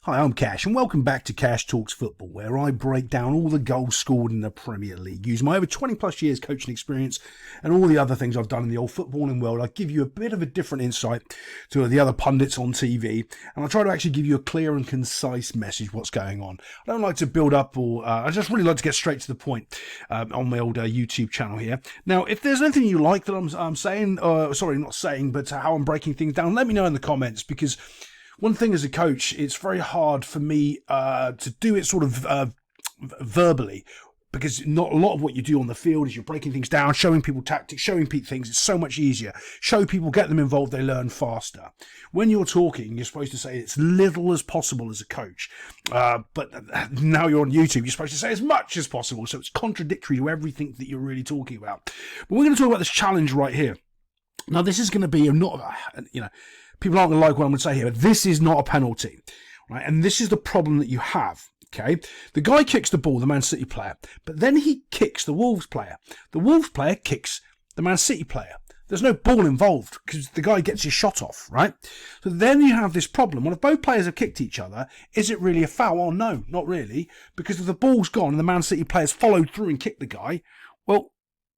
Hi, I'm Cash, and welcome back to Cash Talks Football, where I break down all the goals scored in the Premier League. Using my over 20 plus years coaching experience and all the other things I've done in the old footballing world, I give you a bit of a different insight to the other pundits on TV, and I try to actually give you a clear and concise message what's going on. I don't like to build up, or I just really like to get straight to the point on my old YouTube channel here. Now, if there's anything you like that I'm saying, sorry, not saying, but how I'm breaking things down, let me know in the comments, because one thing as a coach, it's very hard for me to do it sort of verbally, because not a lot of what you do on the field is you're breaking things down, showing people tactics, showing people things. It's so much easier. Show people, get them involved, they learn faster. When you're talking, you're supposed to say as little as possible as a coach. But now you're on YouTube, you're supposed to say as much as possible. So it's contradictory to everything that you're really talking about. But we're going to talk about this challenge right here. Now, this is going to be people aren't going to like what I'm going to say here, but this is not a penalty, right? And this is the problem that you have, okay? The guy kicks the ball, the Man City player, but then he kicks the Wolves player. The Wolves player kicks the Man City player. There's no ball involved because the guy gets his shot off, right? So then you have this problem. Well, if both players have kicked each other, is it really a foul? Well, no, not really, because if the ball's gone and the Man City player's followed through and kicked the guy, well,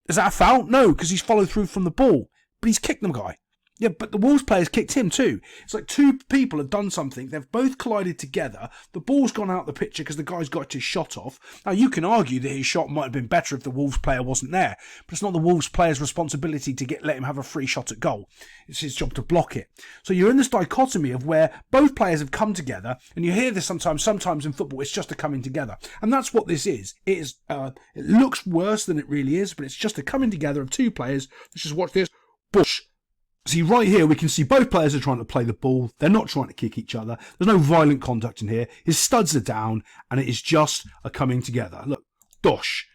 is that a foul? No, because he's followed through from the ball, but he's kicked the guy. Yeah, but the Wolves players kicked him too. It's like two people have done something. They've both collided together. The ball's gone out the picture because the guy's got his shot off. Now, you can argue that his shot might have been better if the Wolves player wasn't there. But it's not the Wolves player's responsibility to let him have a free shot at goal. It's his job to block it. So you're in this dichotomy of where both players have come together. And you hear this sometimes in football, it's just a coming together. And that's what this is. It looks worse than it really is, but it's just a coming together of two players. Let's just watch this. Bush. See, right here, we can see both players are trying to play the ball. They're not trying to kick each other. There's no violent contact in here. His studs are down, and it is just a coming together. Look, dosh.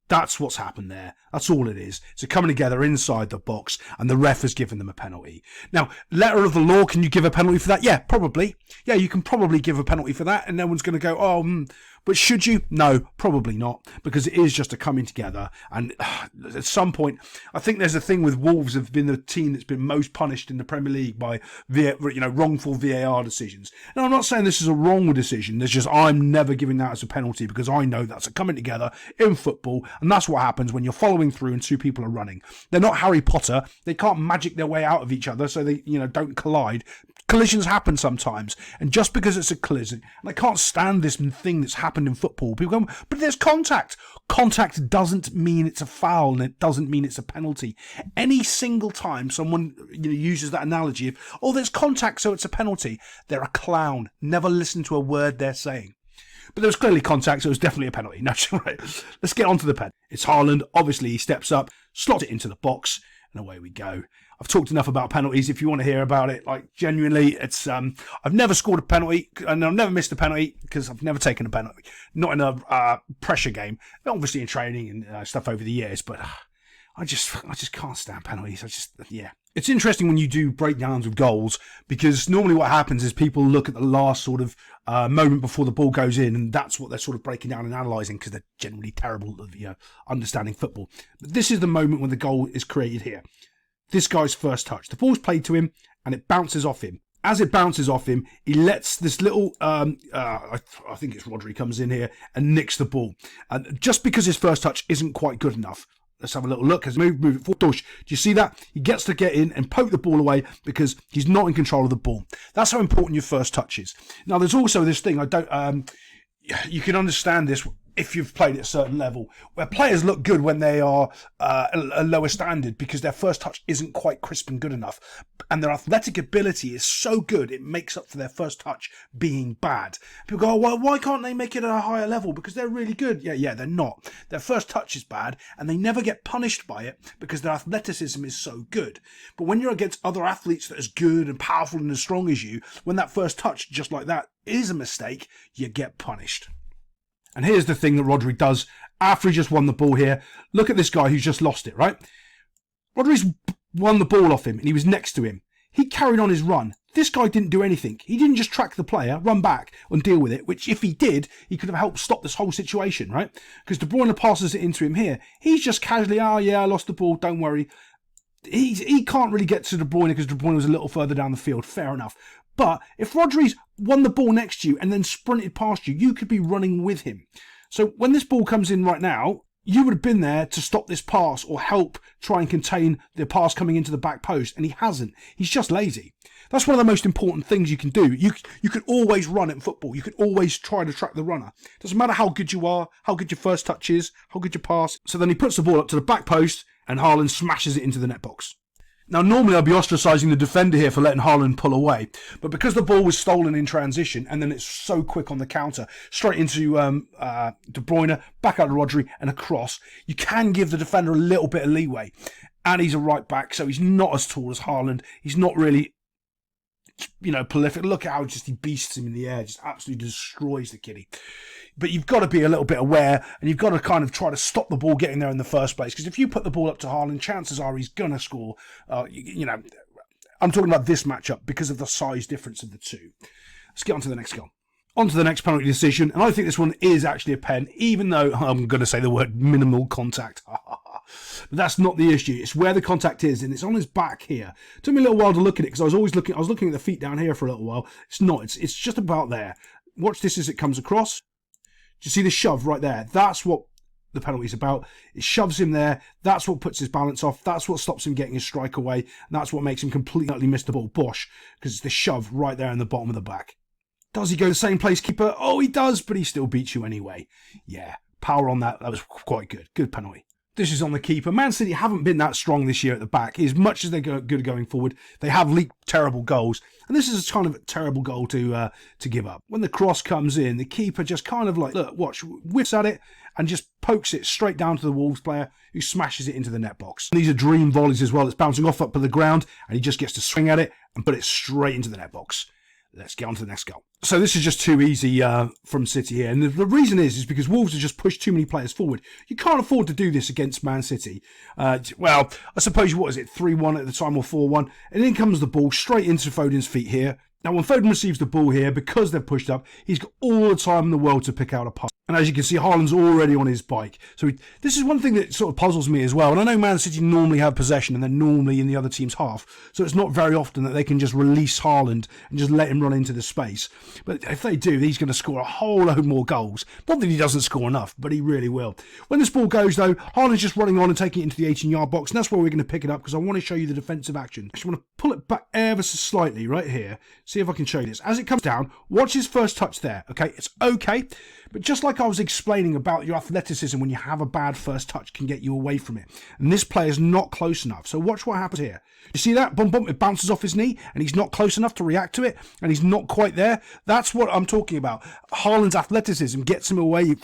That's what's happened there. That's all it is. It's a coming together inside the box, and the ref has given them a penalty. Now, letter of the law, can you give a penalty for that? Yeah, probably. Yeah, you can probably give a penalty for that, and no one's going to go, but should you? No, probably not, because it is just a coming together. And at some point, I think there's a thing with Wolves have been the team that's been most punished in the Premier League by wrongful VAR decisions. Now, I'm not saying this is a wrong decision. There's just I'm never giving that as a penalty because I know that's a coming together in football, and that's what happens when you're following through and two people are running. They're not Harry Potter. They can't magic their way out of each other so they don't collide. Collisions happen sometimes, and just because it's a collision, and I can't stand this thing that's happened in football. People go, but there's contact. Contact doesn't mean it's a foul, and it doesn't mean it's a penalty. Any single time someone uses that analogy of, there's contact, so it's a penalty, they're a clown. Never listen to a word they're saying. But there was clearly contact, so it was definitely a penalty. No, right. Let's get on to the pen. It's Haaland. Obviously, he steps up, slots it into the box, and away we go. I've talked enough about penalties. If you want to hear about it, genuinely, it's I've never scored a penalty, and I've never missed a penalty because I've never taken a penalty. Not in a pressure game. Obviously in training and stuff over the years, but I just can't stand penalties. It's interesting when you do breakdowns of goals, because normally what happens is people look at the last sort of moment before the ball goes in, and that's what they're sort of breaking down and analysing because they're generally terrible at understanding football. But this is the moment when the goal is created here. This guy's first touch. The ball's played to him, and it bounces off him. As it bounces off him, he lets this little, I think it's Rodri, comes in here and nicks the ball. And just because his first touch isn't quite good enough, let's have a little look. As move it forward. Do you see that? He gets to get in and poke the ball away because he's not in control of the ball. That's how important your first touch is. Now, there's also this thing, you can understand this if you've played at a certain level, where players look good when they are a lower standard because their first touch isn't quite crisp and good enough, and their athletic ability is so good it makes up for their first touch being bad. People go, well, why can't they make it at a higher level? Because they're really good. Yeah, they're not. Their first touch is bad, and they never get punished by it because their athleticism is so good. But when you're against other athletes that are as good and powerful and as strong as you, when that first touch, just like that, is a mistake, you get punished. And here's the thing that Rodri does after he just won the ball here. Look at this guy who's just lost it, right? Rodri's won the ball off him and he was next to him. He carried on his run. This guy didn't do anything. He didn't just track the player, run back and deal with it, which if he did, he could have helped stop this whole situation, right? Because De Bruyne passes it into him here. He's just casually, I lost the ball, don't worry. he can't really get to De Bruyne because De Bruyne was a little further down the field. Fair enough. But if Rodri's won the ball next to you and then sprinted past you, you could be running with him. So when this ball comes in right now, you would have been there to stop this pass or help try and contain the pass coming into the back post, and he hasn't. He's just lazy. That's one of the most important things you can do. You can always run in football. You can always try to track the runner. Doesn't matter how good you are, how good your first touch is, how good your pass. So then he puts the ball up to the back post, and Haaland smashes it into the net box. Now, normally I'd be ostracising the defender here for letting Haaland pull away, but because the ball was stolen in transition and then it's so quick on the counter, straight into De Bruyne, back out to Rodri and across, you can give the defender a little bit of leeway. And he's a right back, so he's not as tall as Haaland. He's not really, prolific. Look at how just he beasts him in the air, just absolutely destroys the kiddie. But you've got to be a little bit aware, and you've got to kind of try to stop the ball getting there in the first place. Because if you put the ball up to Haaland, chances are he's going to score. I'm talking about this matchup because of the size difference of the two. Let's get on to the next goal. On to the next penalty decision, and I think this one is actually a pen, even though I'm going to say the word minimal contact. But that's not the issue. It's where the contact is, and it's on his back here. It took me a little while to look at it because I was looking at the feet down here for a little while. It's not. It's just about there. Watch this as it comes across. Do you see the shove right there? That's what the penalty is about. It shoves him there. That's what puts his balance off. That's what stops him getting his strike away. And that's what makes him completely miss the ball. Bosh, because it's the shove right there in the bottom of the back. Does he go the same place, keeper? Oh, he does, but he still beats you anyway. Yeah, power on that. That was quite good. Good penalty. This is on the keeper. Man City haven't been that strong this year at the back. As much as they're good going forward, they have leaked terrible goals. And this is kind of a terrible goal to give up. When the cross comes in, the keeper just kind of whiffs at it and just pokes it straight down to the Wolves player, who smashes it into the net box. And these are dream volleys as well. It's bouncing off up to the ground, and he just gets to swing at it and put it straight into the net box. Let's get on to the next goal. So this is just too easy from City here. And the reason is because Wolves have just pushed too many players forward. You can't afford to do this against Man City. Well, I suppose, 3-1 at the time or 4-1? And in comes the ball straight into Foden's feet here. Now, when Foden receives the ball here, because they're pushed up, he's got all the time in the world to pick out a pass. And as you can see, Haaland's already on his bike. So this is one thing that sort of puzzles me as well. And I know Man City normally have possession and they're normally in the other team's half. So it's not very often that they can just release Haaland and just let him run into the space. But if they do, he's going to score a whole load more goals. Not that he doesn't score enough, but he really will. When this ball goes, though, Haaland's just running on and taking it into the 18-yard box. And that's where we're going to pick it up because I want to show you the defensive action. I just want to pull it back ever so slightly right here. See if I can show you this. As it comes down, watch his first touch there. Okay, it's okay. But just like I was explaining about your athleticism when you have a bad first touch can get you away from it. And this player's not close enough. So watch what happens here. You see that? Bump, bump, it bounces off his knee and he's not close enough to react to it and he's not quite there. That's what I'm talking about. Haaland's athleticism gets him away,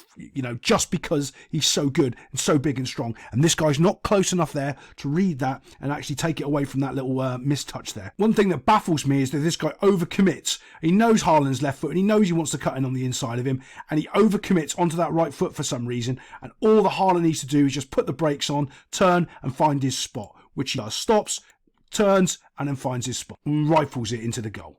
just because he's so good and so big and strong. And this guy's not close enough there to read that and actually take it away from that little mistouch there. One thing that baffles me is that this guy overcommits. He knows Haaland's left foot and he knows he wants to cut in on the inside of him and he overcommits onto that right foot for some reason. And all the Haaland needs to do is just put the brakes on, turn and find his spot, which he does. Stops, turns and then finds his spot and rifles it into the goal.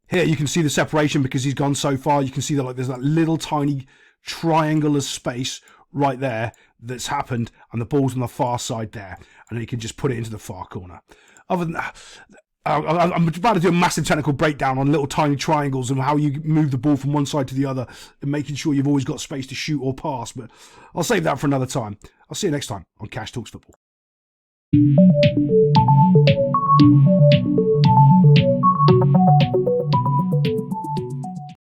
Here you can see the separation because he's gone so far. You can see that there's that little tiny triangle of space right there that's happened and the ball's on the far side there and then he can just put it into the far corner. Other than that, I'm about to do a massive technical breakdown on little tiny triangles and how you move the ball from one side to the other and making sure you've always got space to shoot or pass, but I'll save that for another time. I'll see you next time on Cash Talks Football.